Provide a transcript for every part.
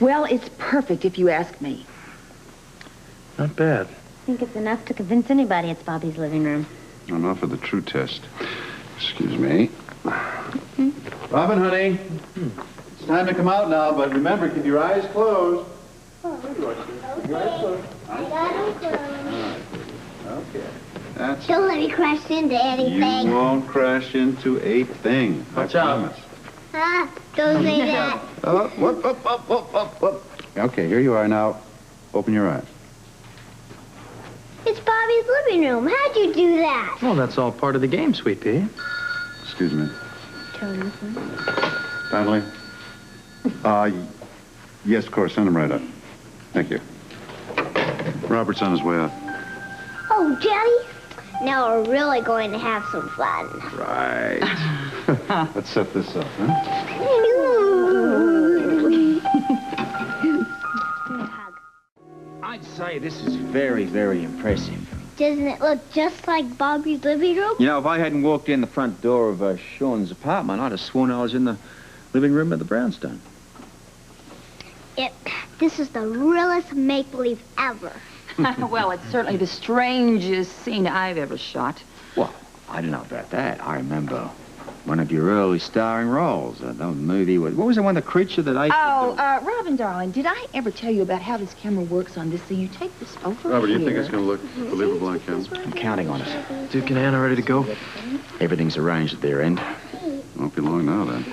Well, it's perfect if you ask me. Not bad. I think it's enough to convince anybody it's Bobbie's living room. Enough for the true test. Excuse me. Robin, honey. It's time to come out now, but remember, keep your eyes closed. Oh, there you are, sir. Keep your eyes closed. I got them closed. Okay. That's... Don't let me crash into anything. You won't crash into a thing. Watch I out. promise. Ah, don't say that. Oh, whoop. Okay, here you are now. Open your eyes. It's Bobbie's living room. How'd you do that? Well, that's all part of the game, sweet pea. Excuse me. Finally? Yes, of course. Send him right up. Thank you. Robert's on his way up. Oh, Daddy? Now we're really going to have some fun. Right. Let's set this up, huh? I'd say this is very, very impressive. Doesn't it look just like Bobbie's living room? You know, if I hadn't walked in the front door of Sean's apartment, I'd have sworn I was in the living room of the brownstone. This is the realest make-believe ever. Well, it's certainly the strangest scene I've ever shot. Well, I don't know about that. I remember one of your early starring roles. That movie with... What was the one, the creature that ate... Robin, darling, did I ever tell you about how this camera works on this? So you take this over Robert, do you think here. it's going to look believable on camera? I'm counting on it. Duke and Anna ready to go? Everything's arranged at their end. Won't be long now, then.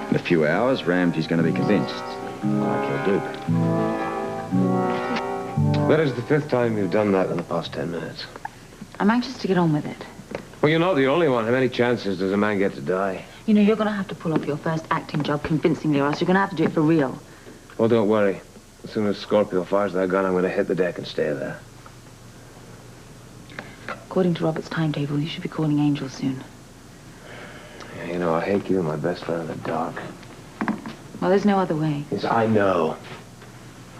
In a few hours, Ramsey's going to be convinced. Like he'll do. That is the 5th time you've done that in the past 10 minutes. I'm anxious to get on with it. Well, you're not the only one. How many chances does a man get to die? You know, you're going to have to pull off your first acting job convincingly, or else you're going to have to do it for real. Well, don't worry. As soon as Scorpio fires that gun, I'm going to hit the deck and stay there. According to Robert's timetable, you should be calling Angel soon. Yeah, you know, I hate giving my best friend in the dark. Well, there's no other way. Yes, I know.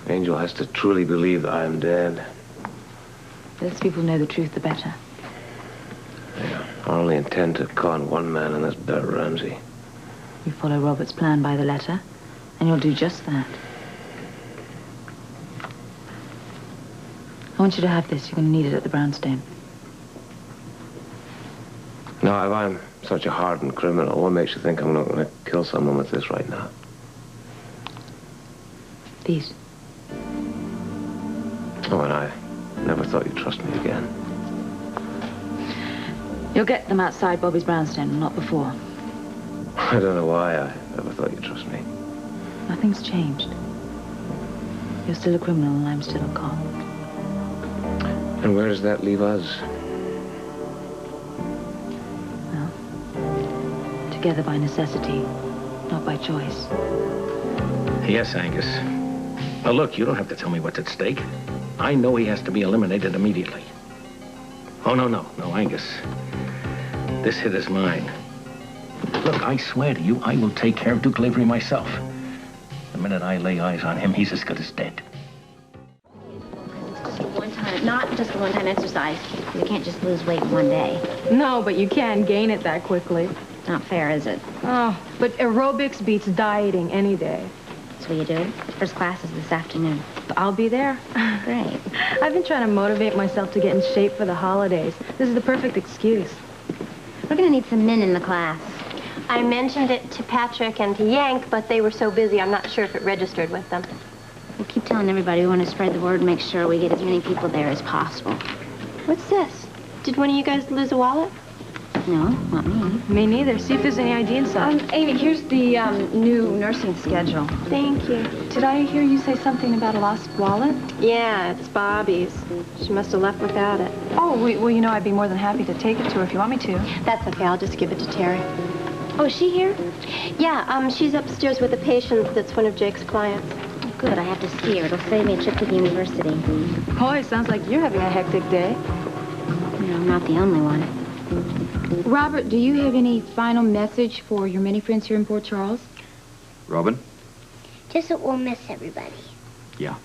Angel has to truly believe that I am dead. The less people know the truth, the better. Yeah, I only intend to con one man, and that's Bert Ramsey. You follow Robert's plan by the letter, and you'll do just that. I want you to have this. You're going to need it at the brownstone. Now, if I'm such a hardened criminal, what makes you think I'm not going to kill someone with this right now? These. Oh, and I never thought you'd trust me again. You'll get them outside Bobbie's brownstone, not before. I don't know why I ever thought you'd trust me. Nothing's changed. You're still a criminal, and I'm still a cop. And where does that leave us? Well, together by necessity, not by choice. Yes, Angus. Now, look, you don't have to tell me what's at stake. I know he has to be eliminated immediately. Oh, no, Angus. This hit is mine. Look, I swear to you, I will take care of Duke Lavery myself. The minute I lay eyes on him, he's as good as dead. Not just a one-time exercise. You can't just lose weight in one day. No, but you can gain it that quickly. Not fair, is it? Oh, but aerobics beats dieting any day. So you do it? First class is this afternoon. I'll be there. Great. I've been trying to motivate myself to get in shape for the holidays. This is the perfect excuse. We're gonna need some men in the class. I mentioned it to Patrick and to Yank, but they were so busy, I'm not sure if it registered with them. We'll keep telling everybody we want to spread the word and make sure we get as many people there as possible. What's this? Did one of you guys lose a wallet? No, not me. Me neither. See if there's any ID inside. Amy, here's the new nursing schedule. Thank you. Did I hear you say something about a lost wallet? Yeah, it's Bobbie's. She must have left without it. Oh, well, you know, I'd be more than happy to take it to her if you want me to. That's okay. I'll just give it to Terry. Oh, is she here? Yeah, she's upstairs with a patient that's one of Jake's clients. Oh, good. I have to see her. It'll save me a trip to the university. Boy, sounds like you're having a hectic day. No, I'm not the only one. Robert, do you have any final message for your many friends here in Port Charles? Robin? Just that we'll miss everybody. Yeah.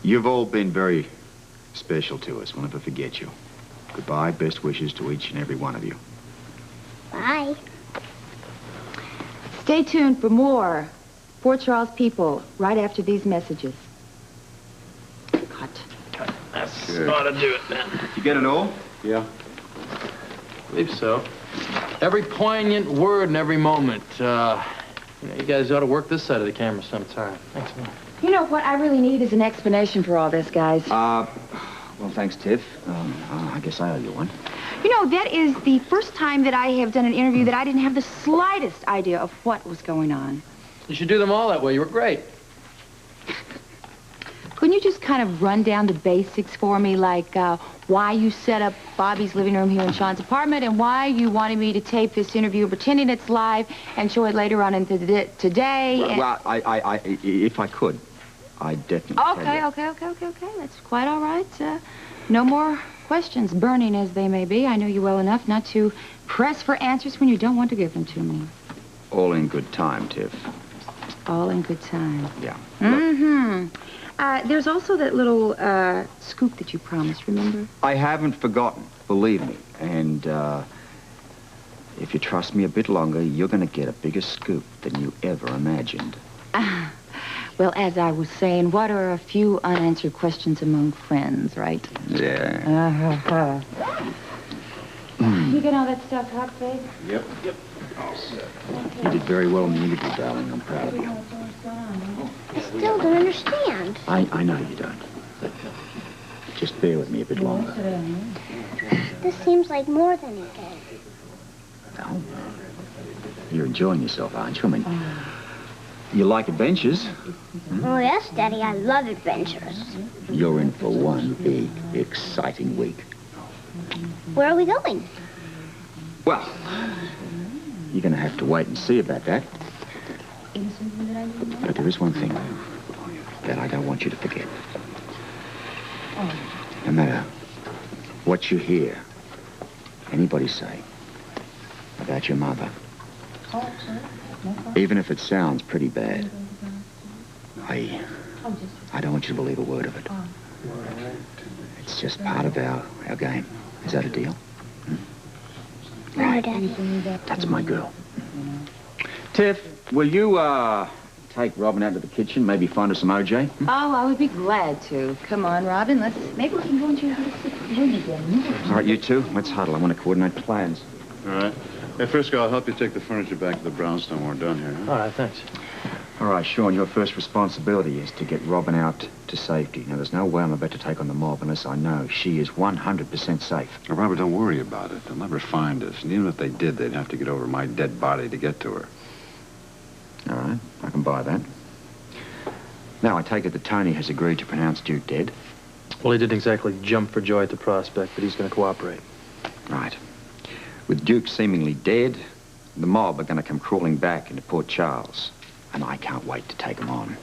You've all been very special to us. We'll never forget you. Goodbye. Best wishes to each and every one of you. Bye. Stay tuned for more Fort Charles People right after these messages. Cut. That's Good. ought to do it, man. You get it all? Yeah. I believe so. Every poignant word and every moment. You guys ought to work this side of the camera sometime. Thanks a lot. You know, what I really need is an explanation for all this, guys. Well, thanks, Tiff. I guess I owe you one. You know, that is the first time that I have done an interview that I didn't have the slightest idea of what was going on. You should do them all that way. You were great. Couldn't you just kind of run down the basics for me, like why you set up Bobbie's living room here in Sean's apartment and why you wanted me to tape this interview pretending it's live and show it later on into today? Well, if I could, I'd definitely tell you. Okay. That's quite all right. No more questions, burning as they may be. I know you well enough not to press for answers when you don't want to give them to me. All in good time, Tiff. All in good time. Yeah. Mm-hmm. There's also that little scoop that you promised, remember? I haven't forgotten, believe me. And if you trust me a bit longer, you're going to get a bigger scoop than you ever imagined. Well, as I was saying, what are a few unanswered questions among friends, right? Yeah. You get all that stuff hot, babe? Yep. All set. You did very well in the interview, darling. I'm proud of you. I still don't understand. I know you don't. Just bear with me a bit longer. This seems like more than a game. No. You're enjoying yourself, aren't you? I mean, you like adventures. Oh, yes, Daddy, I love adventures. You're in for one big, exciting week. Where are we going? Well, you're going to have to wait and see about that. But there is one thing that I don't want you to forget. No matter what you hear anybody say about your mother, even if it sounds pretty bad, I don't want you to believe a word of it. It's just part of our game. Is that a deal? No, Daddy. That's my girl. Tiff, will you, take Robin out to the kitchen, maybe find her some OJ? Oh, I would be glad to. Come on, Robin, maybe we can go into your room again. All right, you two, let's huddle. I want to coordinate plans. All right. Hey, Frisco, I'll help you take the furniture back to the brownstone when we're done here. Huh? All right, thanks. All right, Sean, your first responsibility is to get Robin out to safety. Now, there's no way I'm about to take on the mob unless I know she is 100% safe. Now, Robert, don't worry about it. They'll never find us. And even if they did, they'd have to get over my dead body to get to her. All right, I can buy that. Now, I take it that Tony has agreed to pronounce Duke dead. Well, he didn't exactly jump for joy at the prospect, but he's going to cooperate. Right. With Duke seemingly dead, the mob are going to come crawling back into Port Charles. And I can't wait to take them on.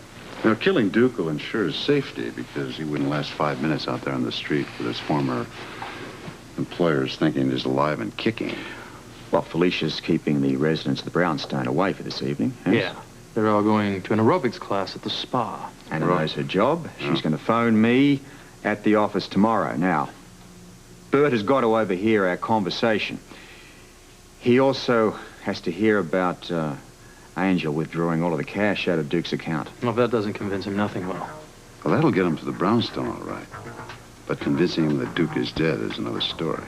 Now, killing Duke will ensure his safety because he wouldn't last 5 minutes out there on the street with his former employers thinking he's alive and kicking. Well, Felicia's keeping the residents of the brownstone away for this evening. Yes? Yeah. They're all going to an aerobics class at the spa. Anna knows her job. She's going to phone me at the office tomorrow. Now, Bert has got to overhear our conversation. He also has to hear about Angel withdrawing all of the cash out of Duke's account. Well, if that doesn't convince him, nothing will. Well, that'll get him to the brownstone, all right. But convincing him that Duke is dead is another story.